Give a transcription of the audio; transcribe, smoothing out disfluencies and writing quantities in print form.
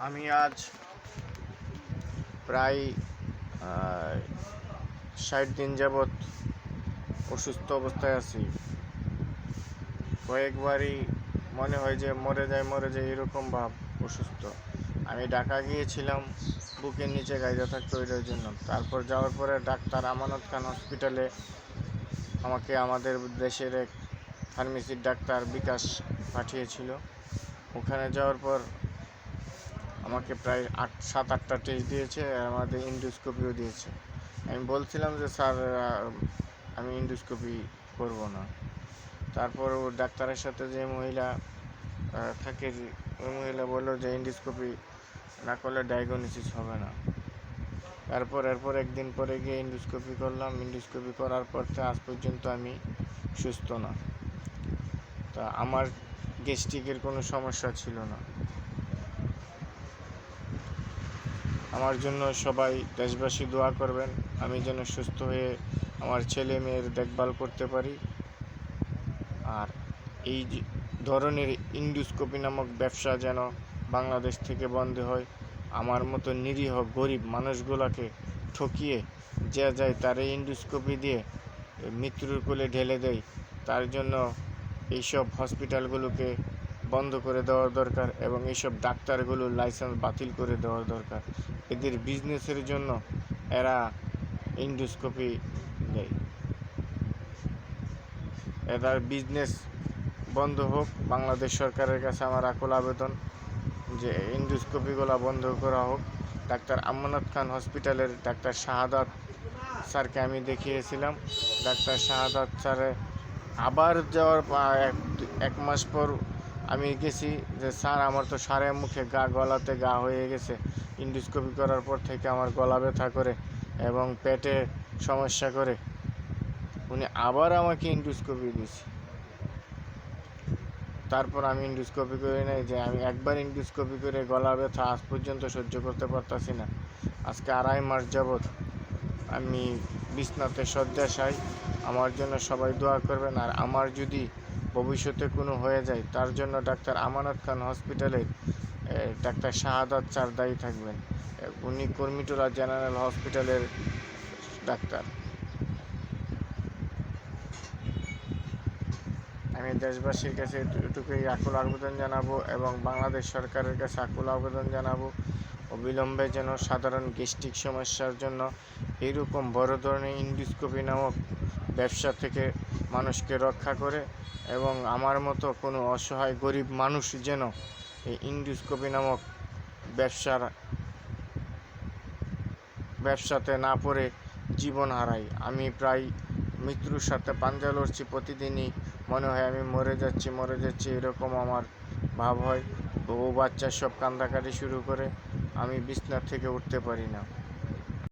আমি আজ প্রায় ৬০ দিন যাবৎ অসুস্থ অবস্থায় আছি। কয়েকবারই মনে হয় যে মরে যায় এরকম ভাব। অসুস্থ আমি ঢাকা গিয়েছিলাম বুকের নিচে গাইজা থাকতো ওইটার জন্য। তারপর যাওয়ার পরে ডাক্তার আমানত খান হসপিটালে আমাকে আমাদের দেশের এক ফার্মেসির ডাক্তার বিকাশ পাঠিয়েছিল। ওখানে যাওয়ার পর আমাকে প্রায় 7-8টা টেস্ট দিয়েছে, আমাদের ইন্ডোস্কোপিও দিয়েছে। আমি বলছিলাম যে স্যার আমি ইন্ডোস্কোপি করব না। তারপর ও ডাক্তারের সাথে যে মহিলা থাকে, ওই মহিলা বললো যে ইন্ডোস্কোপি না করলে ডায়াগনোসিস হবে না। এরপর একদিন পরে গিয়ে ইন্ডোস্কোপি করলাম। ইন্ডোস্কোপি করার পর আজ পর্যন্ত আমি সুস্থ না। তা আমার গ্যাস্ট্রিকের কোনো সমস্যা ছিল না। আমার জন্য সবাই দেশবাসী দোয়া করবেন, আমি যেন সুস্থ হয়ে আমার ছেলে মেয়ের দেখভাল করতে পারি। আর এই ধরনের ইন্ডোস্কোপি নামক ব্যবসা যেন বাংলাদেশ থেকে বন্ধ হয়। আমার মতো নিরীহ গরিব মানুষগুলোকে ঠকিয়ে যে যায় তার এই ইন্ডোস্কোপি দিয়ে মৃত্যুর কোলে ঢেলে দেয়, তার জন্য এইসব হসপিটালগুলোকে বন্ধ করে দেওয়া দরকার এবং এইসব ডাক্তারগুলোর লাইসেন্স বাতিল করে দেওয়া দরকার। এদের বিজনেসের জন্য এরা ইন্ডোস্কোপি দেয়। এদের বিজনেস বন্ধ হোক। বাংলাদেশ সরকারের কাছে আমার আকুল আবেদন যে ইন্ডোস্কোপিগুলো বন্ধ করা হোক। ডাক্তার আমানত খান হসপিটালের ডাক্তার শাহাদাত স্যারকে আমি দেখিয়েছিলাম। ডাক্তার শাহাদাত স্যারে আবার যাওয়ার এক মাস পর আমি গেছি যে স্যার আমার তো সারে মুখে গলাতে ঘা হয়ে গেছে, ইন্ডোস্কোপি করার পর থেকে আমার গলা ব্যথা করে এবং পেটে সমস্যা করে। উনি আবার আমাকে ইন্ডোস্কোপি দিয়েছে। তারপর আমি ইন্ডোস্কোপি করে নাই যে আমি একবার ইন্ডোস্কোপি করে গলা ব্যথা আজ পর্যন্ত সহ্য করতে পারতাছি না। আজকে 2.5 মাস যাবৎ আমি বিছনাতে শয্যাশায়ী। আমার জন্য সবাই দোয়া করবেন। আর আমার যদি ভবিষ্যতে কোনো হয়ে যায় তার জন্য ডাক্তার আমানত খান হসপিটালে ডাক্তার শাহাদাত স্যার দায়ী থাকবেন। উনি কর্মীটোলা জেনারেল হসপিটালের ডাক্তার। আমি দেশবাসীর কাছে এটুকুই আকুল আবেদন জানাবো এবং বাংলাদেশ সরকারের কাছে আকুল আবেদন জানাবো অবিলম্বে যেন সাধারণ গ্যাস্ট্রিক সমস্যার জন্য এইরকম বড় ধরনের ইন্ডোস্কোপি নামক ব্যবসা থেকে মানুষকে রক্ষা করে এবং আমার মতো কোনো অসহায় গরিব মানুষ যেন এই ইন্ডোস্কোপি নামক ব্যবসাতে না পড়ে জীবন হারাই। আমি প্রায় মৃত্যুর সাথে পাঞ্জা লড়ছি। প্রতিদিনই মনে হয় আমি মরে যাচ্ছি এরকম আমার ভাব হয়। বউ বাচ্চা সব কান্দাকাটি শুরু করে, আমি বিছনা থেকে উঠতে পারি না।